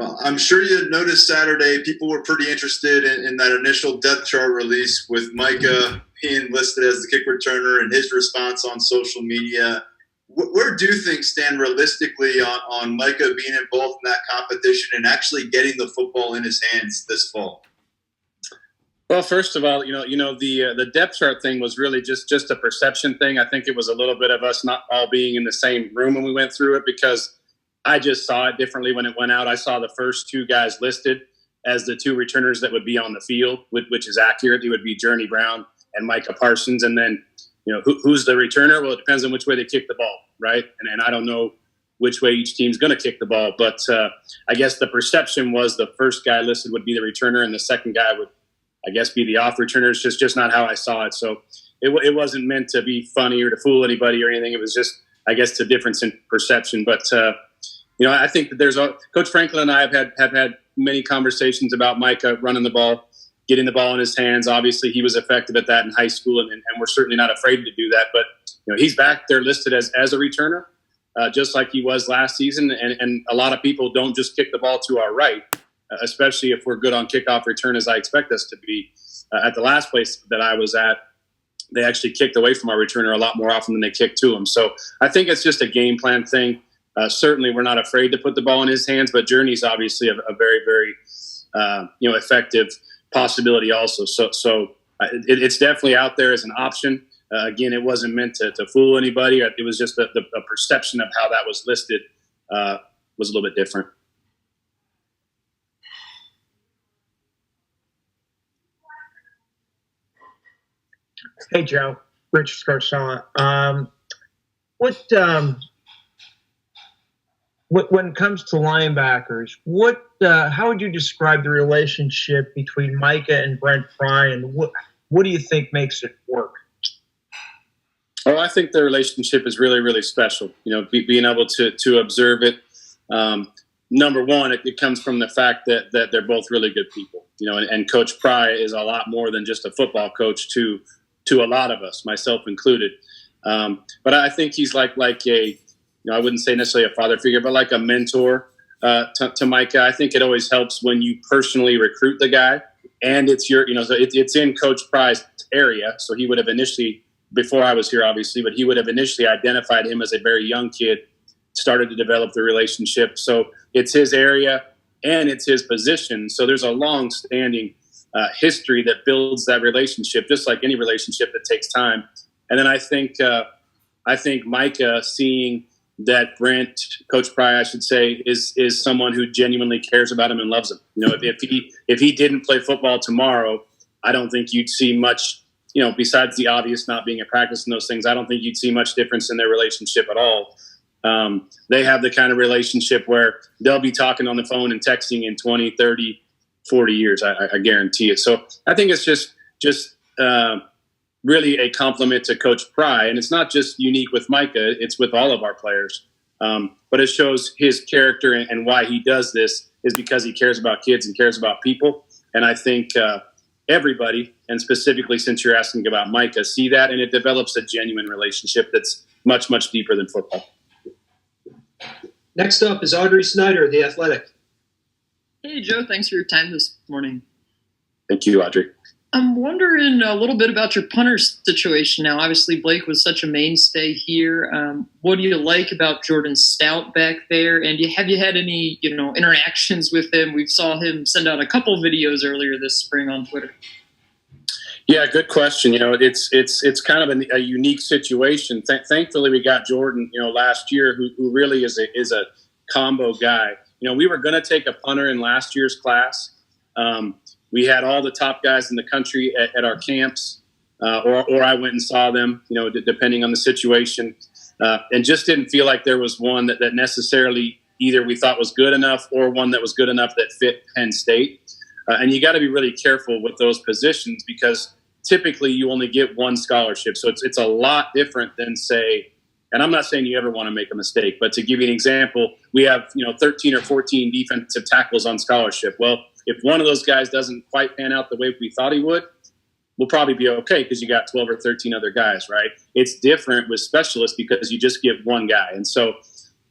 Well, I'm sure you noticed Saturday people were pretty interested in that initial depth chart release with Micah being listed as the kick returner and his response on social media. Where do things stand realistically on Micah being involved in that competition and actually getting the football in his hands this fall? Well, first of all, the depth chart thing was really just a perception thing. I think it was a little bit of us not all being in the same room when we went through it, because I just saw it differently when it went out. I saw the first two guys listed as the two returners that would be on the field, which is accurate. It would be Journey Brown and Micah Parsons. And then, who's the returner? Well, it depends on which way they kick the ball, right? And I don't know which way each team's going to kick the ball. But I guess the perception was the first guy listed would be the returner and the second guy would, I guess, be the off returner. It's just not how I saw it. So it wasn't meant to be funny or to fool anybody or anything. It was just, I guess, the difference in perception. But, I think that Coach Franklin and I have had many conversations about Micah running the ball, getting the ball in his hands. Obviously, he was effective at that in high school, and we're certainly not afraid to do that. But, he's back there listed as a returner, just like he was last season. And a lot of people don't just kick the ball to our right, especially if we're good on kickoff return, as I expect us to be. At the last place that I was at, they actually kicked away from our returner a lot more often than they kicked to him. So I think it's just a game plan thing. Certainly, we're not afraid to put the ball in his hands, but Journey's obviously a very, very, effective possibility also. So it's definitely out there as an option. Again, it wasn't meant to fool anybody. It was just the perception of how that was listed was a little bit different. Hey, Joe. Rich Scarcella. When it comes to linebackers, how would you describe the relationship between Micah and Brent Fry, and what do you think makes it work? Oh, I think the relationship is really, really special. Being able to observe it. Number one, it comes from the fact that they're both really good people. And Coach Pry is a lot more than just a football coach to a lot of us, myself included. But I think he's like a, I wouldn't say necessarily a father figure, but like a mentor to Micah. I think it always helps when you personally recruit the guy, and it's so it's in Coach Pry's area. So he would have initially, before I was here, obviously, but he would have initially identified him as a very young kid, started to develop the relationship. So it's his area and it's his position. So there's a long-standing history that builds that relationship, just like any relationship that takes time. And then I think Micah, seeing that Brent, Coach Pry, I should say, is someone who genuinely cares about him and loves him. If he didn't play football tomorrow, I don't think you'd see much, besides the obvious not being at practice and those things, I don't think you'd see much difference in their relationship at all. They have the kind of relationship where they'll be talking on the phone and texting in 20, 30, 40 years. I guarantee it. So I think it's just really a compliment to Coach Pry. And it's not just unique with Micah, it's with all of our players. But it shows his character and why he does this is because he cares about kids and cares about people. And I think everybody, and specifically since you're asking about Micah, see that, and it develops a genuine relationship that's much, much deeper than football. Next up is Audrey Snyder, The Athletic. Hey, Joe. Thanks for your time this morning. Thank you, Audrey. I'm wondering a little bit about your punter situation now. Obviously, Blake was such a mainstay here. What do you like about Jordan Stout back there? And have you had any, interactions with him? We saw him send out a couple videos earlier this spring on Twitter. Yeah, good question. It's kind of a unique situation. Thankfully, we got Jordan, last year, who really is a combo guy. We were going to take a punter in last year's class. We had all the top guys in the country at our camps, or I went and saw them, depending on the situation, and just didn't feel like there was one that necessarily either we thought was good enough or one that was good enough that fit Penn State. And you got to be really careful with those positions because typically you only get one scholarship. So it's a lot different than, say, and I'm not saying you ever want to make a mistake, but to give you an example, we have 13 or 14 defensive tackles on scholarship. Well, if one of those guys doesn't quite pan out the way we thought he would, we'll probably be okay because you got 12 or 13 other guys, right? It's different with specialists because you just get one guy. And so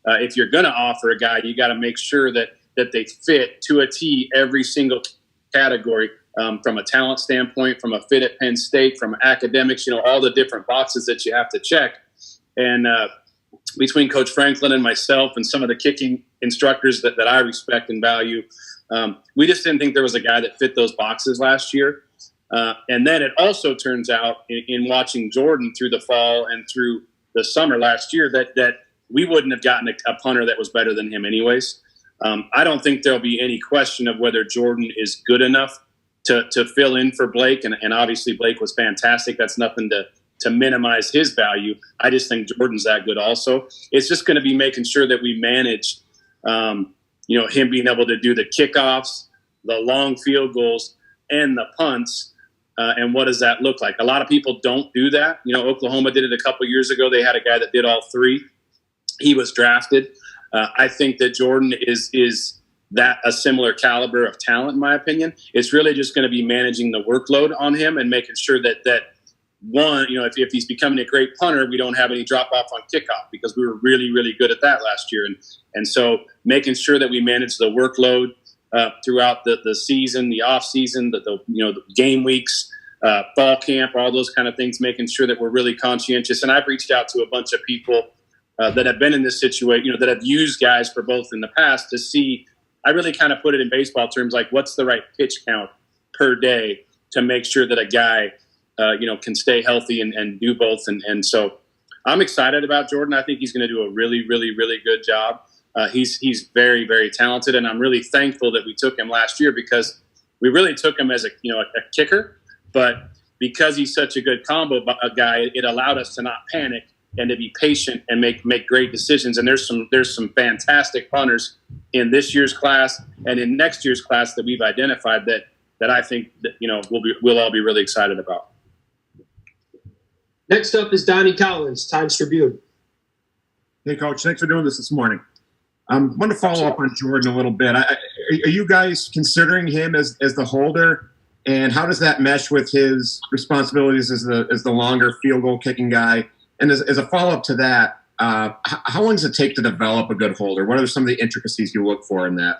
if you're going to offer a guy, you got to make sure that that they fit to a T every single category, from a talent standpoint, from a fit at Penn State, from academics, all the different boxes that you have to check. And between Coach Franklin and myself and some of the kicking instructors that I respect and value, we just didn't think there was a guy that fit those boxes last year. And then it also turns out in watching Jordan through the fall and through the summer last year that we wouldn't have gotten a punter that was better than him anyways. I don't think there'll be any question of whether Jordan is good enough to fill in for Blake. And obviously Blake was fantastic. That's nothing to minimize his value. I just think Jordan's that good also. It's just going to be making sure that we manage, him being able to do the kickoffs, the long field goals, and the punts. And what does that look like? A lot of people don't do that. Oklahoma did it a couple years ago. They had a guy that did all three. He was drafted. I think that Jordan is that a similar caliber of talent, in my opinion. It's really just going to be managing the workload on him and making sure that one, if he's becoming a great punter, we don't have any drop off on kickoff, because we were really, really good at that last year. And so making sure that we manage the workload throughout the season, the off season, the game weeks, fall camp, all those kind of things, making sure that we're really conscientious. And I've reached out to a bunch of people that have been in this situation, that have used guys for both in the past to see. I really kind of put it in baseball terms, like what's the right pitch count per day to make sure that a guy, can stay healthy and do both. And so I'm excited about Jordan. I think he's going to do a really, really, really good job. He's very, very talented. And I'm really thankful that we took him last year, because we really took him as a kicker, but because he's such a good combo guy, it allowed us to not panic and to be patient and make great decisions. And there's some fantastic punters in this year's class and in next year's class that we've identified that I think that, we'll all be really excited about. Next up is Donnie Collins, Times Tribune. Hey, Coach. Thanks for doing this morning. I want to follow up on Jordan a little bit. Are you guys considering him as the holder, and how does that mesh with his responsibilities as the longer field goal kicking guy? And as a follow-up to that, how long does it take to develop a good holder? What are some of the intricacies you look for in that?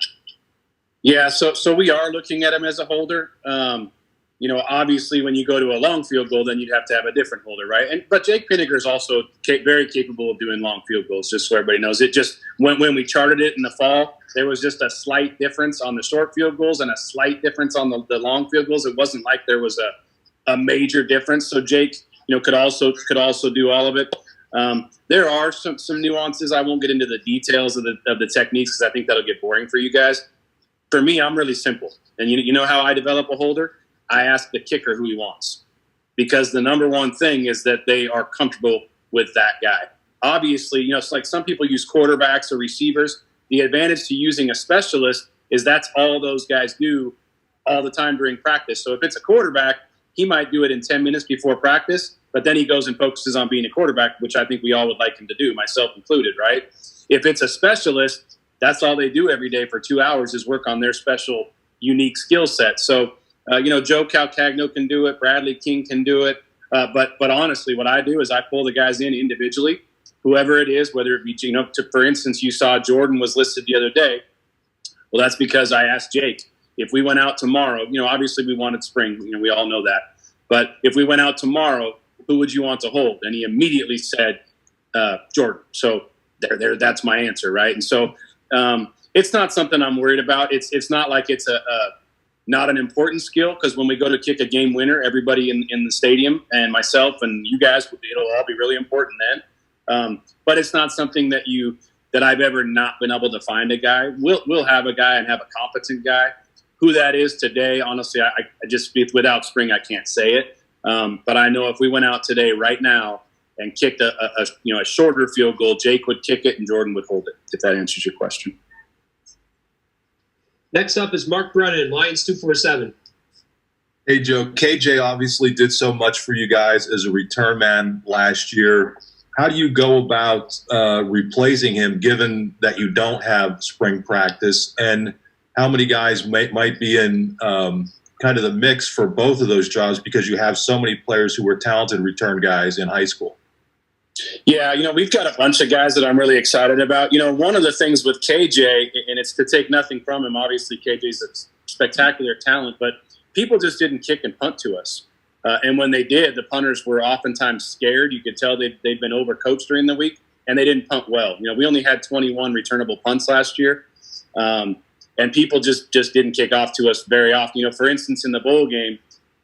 Yeah, so we are looking at him as a holder. Obviously when you go to a long field goal, then you'd have to have a different holder, right? But Jake Pinniger is also very capable of doing long field goals, just so everybody knows. It just, when we charted it in the fall, there was just a slight difference on the short field goals and a slight difference on the long field goals. It wasn't like there was a major difference. So Jake, could also do all of it. There are some nuances. I won't get into the details of the techniques, because I think that'll get boring for you guys. For me, I'm really simple. And you know how I develop a holder? I ask the kicker who he wants, because the number one thing is that they are comfortable with that guy. Obviously, it's like some people use quarterbacks or receivers. The advantage to using a specialist is that's all those guys do all the time during practice. So if it's a quarterback, he might do it in 10 minutes before practice, but then he goes and focuses on being a quarterback, which I think we all would like him to do, myself included, right? If it's a specialist, that's all they do every day for 2 hours is work on their special, unique skill set. So, Joe Calcagno can do it. Bradley King can do it. But honestly, what I do is I pull the guys in individually, whoever it is, whether it be, for instance, you saw Jordan was listed the other day. Well, that's because I asked Jake, if we went out tomorrow, obviously we wanted spring, we all know that. But if we went out tomorrow, who would you want to hold? And he immediately said, Jordan. So there, that's my answer, right? And so it's not something I'm worried about. It's not like it's not an important skill, because when we go to kick a game winner, everybody in the stadium and myself and you guys, it'll all be really important then. But it's not something that I've ever not been able to find a guy. We'll have a guy and have a competent guy. Who that is today, honestly, I just, without spring, I can't say it. But I know if we went out today right now and kicked a shorter field goal, Jake would kick it and Jordan would hold it, if that answers your question. Next up is Mark Brennan, Lions 247. Hey, Joe. KJ obviously did so much for you guys as a return man last year. How do you go about replacing him, given that you don't have spring practice? And how many guys might be in kind of the mix for both of those jobs, because you have so many players who were talented return guys in high school? Yeah, we've got a bunch of guys that I'm really excited about. One of the things with KJ, and it's to take nothing from him, obviously KJ's a spectacular talent, but people just didn't kick and punt to us. And when they did, the punters were oftentimes scared. You could tell they'd been overcoached during the week, and they didn't punt well. We only had 21 returnable punts last year, and people just didn't kick off to us very often. For instance, in the bowl game,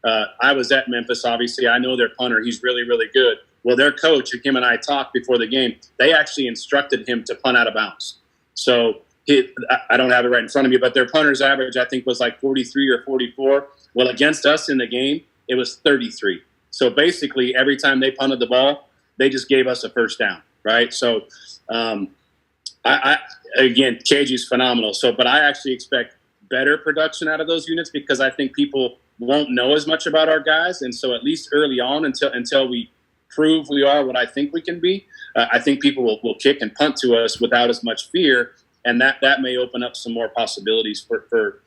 I was at Memphis, obviously. I know their punter. He's really, really good. Well, their coach, him and I talked before the game, they actually instructed him to punt out of bounds. So I don't have it right in front of me, but their punter's average, I think, was like 43 or 44. Well, against us in the game, it was 33. So basically, every time they punted the ball, they just gave us a first down, right? So, again, KG's phenomenal. But I actually expect better production out of those units because I think people won't know as much about our guys. And so at least early on, until we prove we are what I think we can be, I think people will kick and punt to us without as much fear, and that may open up some more possibilities for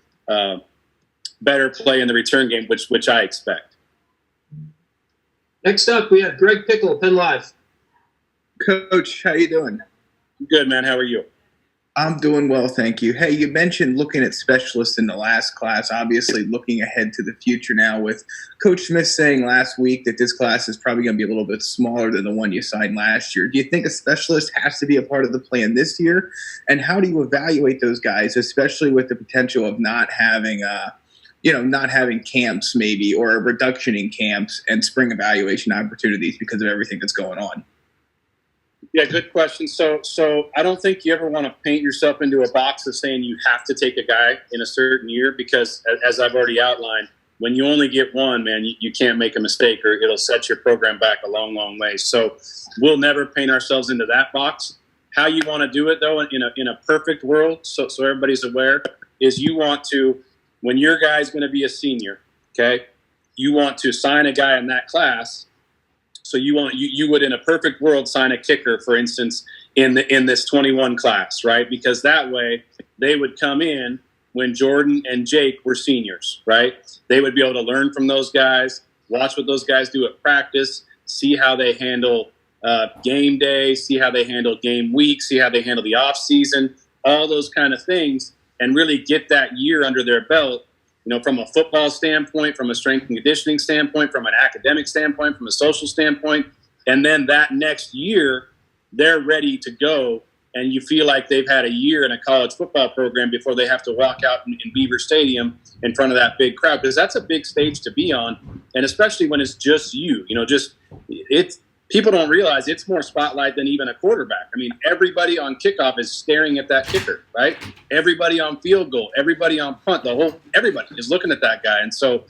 better play in the return game, which I expect. Next up, we have Greg Pickle, Penn Live. Coach, how you doing? Good, man. How are you? I'm doing well, thank you. Hey, you mentioned looking at specialists in the last class, obviously looking ahead to the future now with Coach Smith saying last week that this class is probably going to be a little bit smaller than the one you signed last year. Do you think a specialist has to be a part of the plan this year? And how do you evaluate those guys, especially with the potential of not having camps maybe, or a reduction in camps and spring evaluation opportunities because of everything that's going on? Yeah, good question. So I don't think you ever want to paint yourself into a box of saying you have to take a guy in a certain year because, as I've already outlined, when you only get one, man, you can't make a mistake or it'll set your program back a long, long way. So we'll never paint ourselves into that box. How you want to do it, though, in a perfect world, so everybody's aware, is you want to, when your guy's going to be a senior, okay, you want to sign a guy in that class. So you would in a perfect world sign a kicker, for instance, in this 21 class, right? Because that way they would come in when Jordan and Jake were seniors, right? They would be able to learn from those guys, watch what those guys do at practice, see how they handle game day, see how they handle game week, see how they handle the off season, all those kind of things, and really get that year under their belt. From a football standpoint, from a strength and conditioning standpoint, from an academic standpoint, from a social standpoint. And then that next year, they're ready to go. And you feel like they've had a year in a college football program before they have to walk out in Beaver Stadium in front of that big crowd. Because that's a big stage to be on. And especially when it's just you, people don't realize it's more spotlight than even a quarterback. I mean, everybody on kickoff is staring at that kicker, right? Everybody on field goal, everybody on punt, everybody is looking at that guy. And so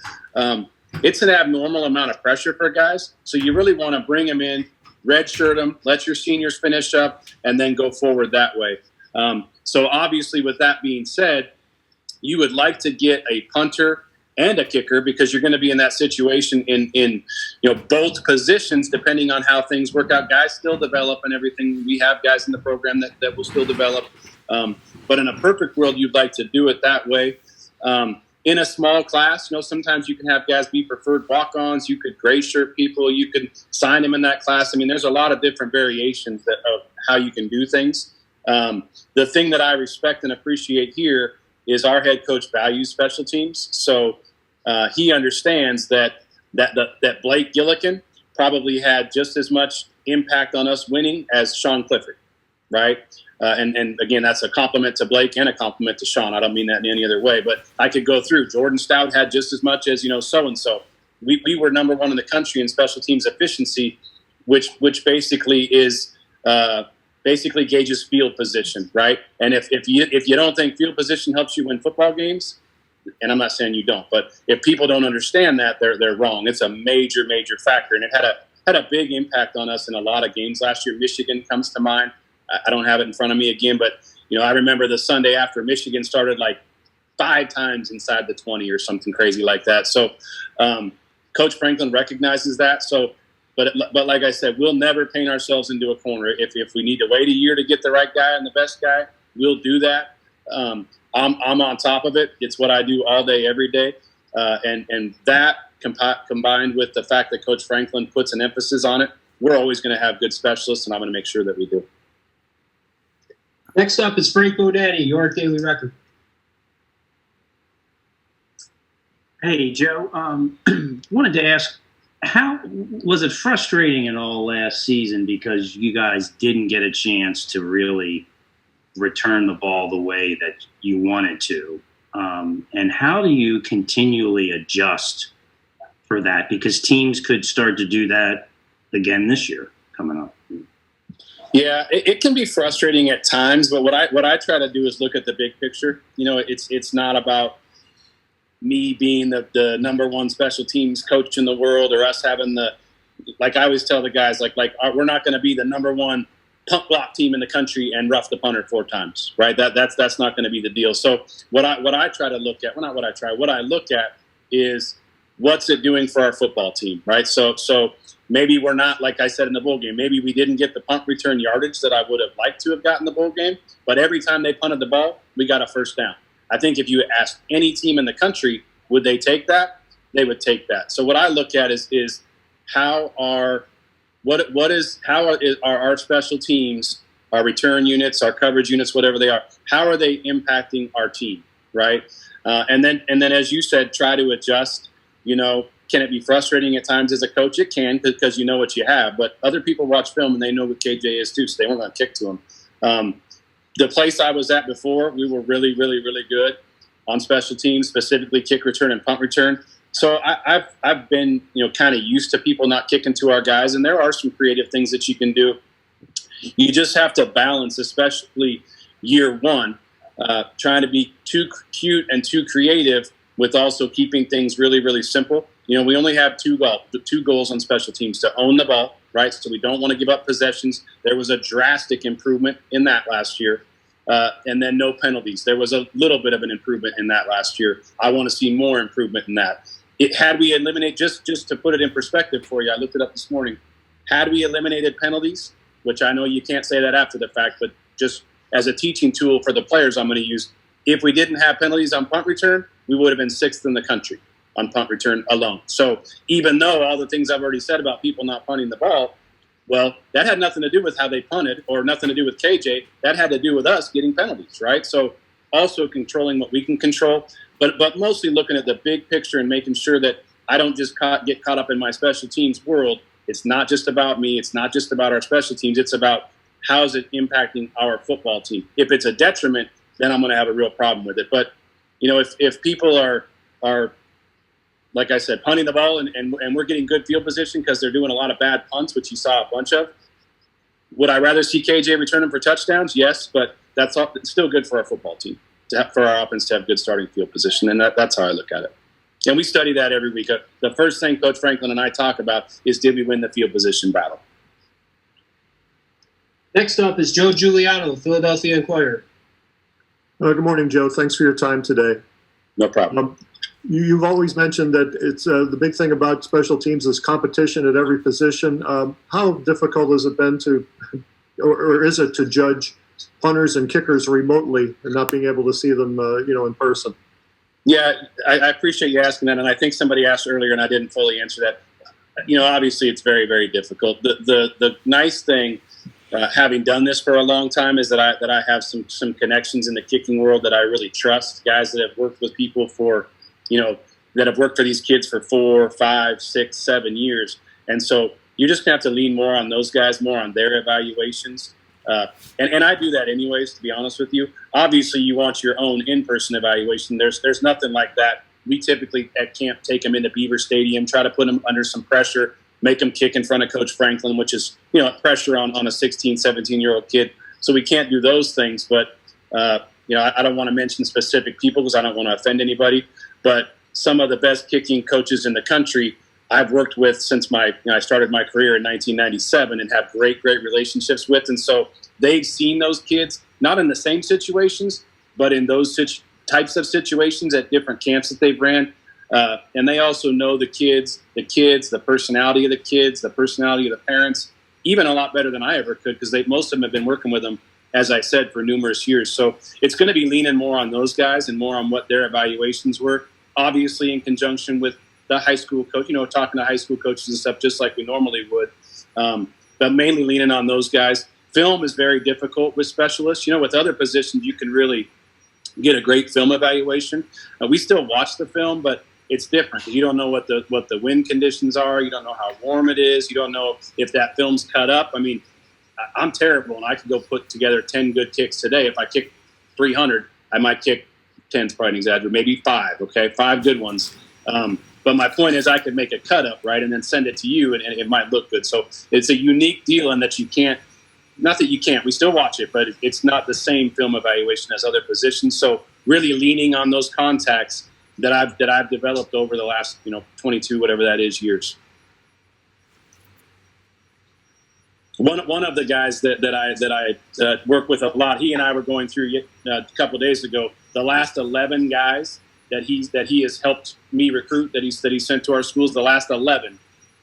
it's an abnormal amount of pressure for guys. So you really want to bring them in, redshirt them, let your seniors finish up, and then go forward that way. So obviously, with that being said, you would like to get a punter and a kicker because you're going to be in that situation in both positions depending on how things work out. Guys still develop and everything. We have guys in the program that will still develop. But in a perfect world, you'd like to do it that way. In a small class, sometimes you can have guys be preferred walk-ons. You could gray shirt people. You could sign them in that class. I mean, there's a lot of different variations of how you can do things. The thing that I respect and appreciate here is our head coach values special teams. So he understands that Blake Gillkin probably had just as much impact on us winning as Sean Clifford, right? And again, that's a compliment to Blake and a compliment to Sean. I don't mean that in any other way, but I could go through. Jordan Stout had just as much as, so-and-so. We were number one in the country in special teams efficiency, which basically is basically gauges field position, right? And if you don't think field position helps you win football games, and I'm not saying you don't, but if people don't understand that, they're wrong. It's a major, major factor, and it had a big impact on us in a lot of games last year. Michigan comes to mind. I don't have it in front of me again, but I remember the Sunday after Michigan started like 5 times inside the 20 or something crazy like that. So Coach Franklin recognizes that. So, but like I said, we'll never paint ourselves into a corner. If we need to wait a year to get the right guy and the best guy, we'll do that. I'm on top of it. It's what I do all day, every day. And that combined with the fact that Coach Franklin puts an emphasis on it, we're always going to have good specialists, and I'm going to make sure that we do. Next up is Frank Bodani, York Daily Record. Hey, Joe. Wanted to ask, how was it frustrating at all last season because you guys didn't get a chance to really return the ball the way that you wanted to? And how do you continually adjust for that? Because teams could start to do that again this year coming up. Yeah, it can be frustrating at times, but what I try to do is look at the big picture. You know, it's not about me being the number one special teams coach in the world, or us having like I always tell the guys, like we're not going to be the number one punt block team in the country and rough the punter 4 times, right? That's not going to be the deal. So what I try to look at, what I look at is what's it doing for our football team, right? So maybe we're not, like I said in the bowl game, maybe we didn't get the punt return yardage that I would have liked to have gotten the bowl game, but every time they punted the ball, we got a first down. I think if you asked any team in the country, would they take that? They would take that. So what I look at is how are our special teams, our return units, our coverage units, whatever they are, how are they impacting our team, right? And then as you said, try to adjust. You know, can it be frustrating at times as a coach? It can, because you know what you have. But other people watch film and they know what KJ is too, so they weren't going to kick to him. The place I was at before, we were really, really, really good on special teams, specifically kick return and punt return. So I've been, kind of used to people not kicking to our guys, and there are some creative things that you can do. You just have to balance, especially year one, trying to be too cute and too creative with also keeping things really, really simple. We only have two goals on special teams: to own the ball, right? So we don't want to give up possessions. There was a drastic improvement in that last year. And then no penalties. There was a little bit of an improvement in that last year. I want to see more improvement in that. Had we eliminated, just to put it in perspective for you, I looked it up this morning. Had we eliminated penalties, which I know you can't say that after the fact, but just as a teaching tool for the players I'm going to use, if we didn't have penalties on punt return, we would have been 6th in the country on punt return alone. So even though all the things I've already said about people not punting the ball, well, that had nothing to do with how they punted or nothing to do with KJ. That had to do with us getting penalties, right? So also controlling what we can control, but mostly looking at the big picture and making sure that I don't just get caught up in my special teams world. It's not just about me. It's not just about our special teams. It's about how is it impacting our football team. If it's a detriment, then I'm going to have a real problem with it. But, if people are like I said, punting the ball and we're getting good field position because they're doing a lot of bad punts, which you saw a bunch of. Would I rather see KJ return them for touchdowns? Yes, but it's still good for our football team, for our offense to have good starting field position, and that's how I look at it. And we study that every week. The first thing Coach Franklin and I talk about is, did we win the field position battle? Next up is Joe Giuliano, Philadelphia Inquirer. Good morning, Joe. Thanks for your time today. No problem. You've always mentioned that it's the big thing about special teams is competition at every position. How difficult has it been or is it to judge punters and kickers remotely and not being able to see them, in person? Yeah, I appreciate you asking that, and I think somebody asked earlier, and I didn't fully answer that. Obviously, it's very, very difficult. The nice thing, having done this for a long time, is that I have some connections in the kicking world that I really trust. Guys that have worked with people for that have worked for these kids for 4, 5, 6, 7 years. And so you're just going to have to lean more on those guys, more on their evaluations. And I do that anyways, to be honest with you. Obviously, you want your own in-person evaluation. There's nothing like that. We typically at camp take them into Beaver Stadium, try to put them under some pressure, make them kick in front of Coach Franklin, which is, pressure on a 16, 17-year-old kid. So we can't do those things. But, I don't want to mention specific people because I don't want to offend anybody. But some of the best kicking coaches in the country I've worked with since I started my career in 1997 and have great, great relationships with. And so they've seen those kids, not in the same situations, but in those types of situations at different camps that they've ran. And they also know the kids, the personality of the kids, the personality of the parents, even a lot better than I ever could, because most of them have been working with them, as I said, for numerous years. So it's going to be leaning more on those guys and more on what their evaluations were, obviously in conjunction with the high school coach, talking to high school coaches and stuff, just like we normally would. but mainly leaning on those guys. Film is very difficult with specialists. With other positions, you can really get a great film evaluation. We still watch the film, but it's different. You don't know what the wind conditions are. You don't know how warm it is. You don't know if that film's cut up. I mean, I'm terrible, and I could go put together 10 good kicks today. If I kick 300, I might kick 10's probably an exaggeration, maybe 5, okay? 5 good ones. But my point is I could make a cut up, right, and then send it to you, and it might look good. So it's a unique deal in that you can't – not that you can't. We still watch it, but it's not the same film evaluation as other positions. So really leaning on those contacts that I've developed over the last 22 whatever that is years. One of the guys that I work with a lot, he and I were going through a couple of days ago. The last 11 guys that he has helped me recruit, that he sent to our schools, the last 11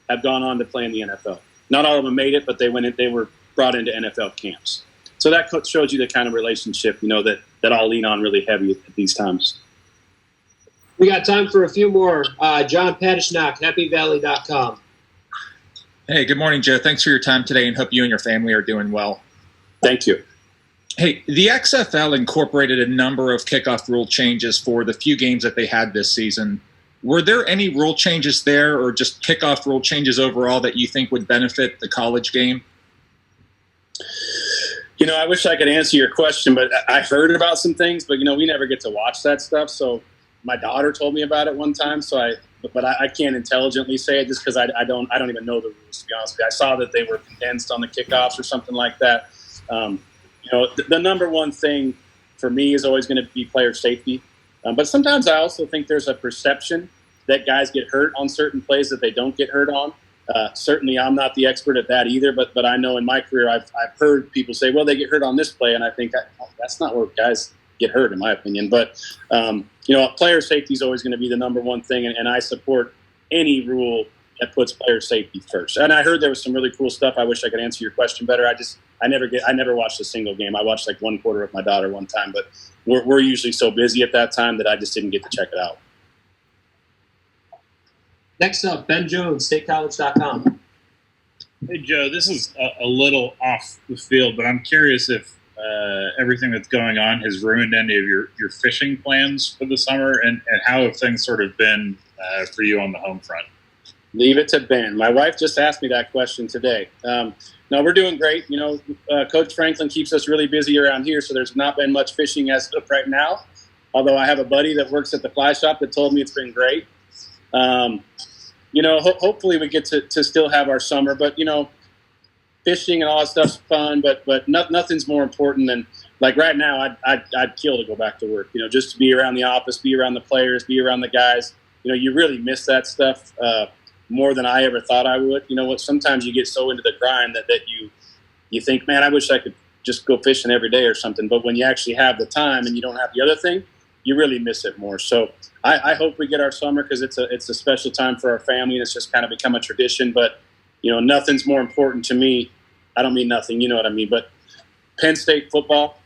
have gone on to play in the NFL. Not all of them made it, but they were brought into NFL camps. So that shows you the kind of relationship that I'll lean on really heavy at these times. We got time for a few more. John Padishnock, happyvalley.com. Hey, good morning, Joe. Thanks for your time today, and hope you and your family are doing well. Thank you. Hey, the XFL incorporated a number of kickoff rule changes for the few games that they had this season. Were there any rule changes there, or just kickoff rule changes overall that you think would benefit the college game? I wish I could answer your question, but I heard about some things, but we never get to watch that stuff. So my daughter told me about it one time, but I can't intelligently say it just because I don't even know the rules, to be honest with you. I saw that they were condensed on the kickoffs or something like that. The number one thing for me is always going to be player safety. But sometimes I also think there's a perception that guys get hurt on certain plays that they don't get hurt on. Certainly I'm not the expert at that either, but I know in my career I've heard people say, well, they get hurt on this play, and I think that's not where guys get hurt, in my opinion. But, player safety is always going to be the number one thing, and I support any rule that puts player safety first. And I heard there was some really cool stuff. I wish I could answer your question better. I never watched a single game. I watched like one quarter with my daughter one time, but we're usually so busy at that time that I just didn't get to check it out. Next up, Ben Jones, statecollege.com. Hey, Joe, this is a little off the field, but I'm curious if everything that's going on has ruined any of your fishing plans for the summer, and how have things sort of been for you on the home front? Leave it to Ben. My wife just asked me that question today. No, we're doing great. Coach Franklin keeps us really busy around here, so there's not been much fishing as of right now, although I have a buddy that works at the fly shop that told me it's been great. Hopefully we get to still have our summer, but, fishing and all that stuff's fun, but nothing's more important than, like right now, I'd kill to go back to work, just to be around the office, be around the players, be around the guys. You really miss that stuff more than I ever thought I would. Sometimes you get so into the grind that you think, man, I wish I could just go fishing every day or something. But when you actually have the time and you don't have the other thing, you really miss it more. So I hope we get our summer because it's a special time for our family, and it's just kind of become a tradition. But, nothing's more important to me. I don't mean nothing, you know what I mean. But Penn State football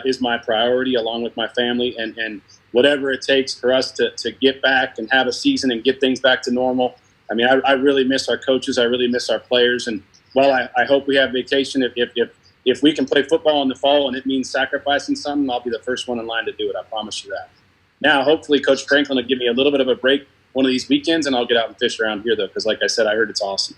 is my priority along with my family, and whatever it takes for us to get back and have a season and get things back to normal. I mean, I really miss our coaches. I really miss our players. And while I hope we have vacation, if we can play football in the fall and it means sacrificing something, I'll be the first one in line to do it. I promise you that. Now, hopefully, Coach Franklin will give me a little bit of a break one of these weekends, and I'll get out and fish around here, though, because like I said, I heard it's awesome.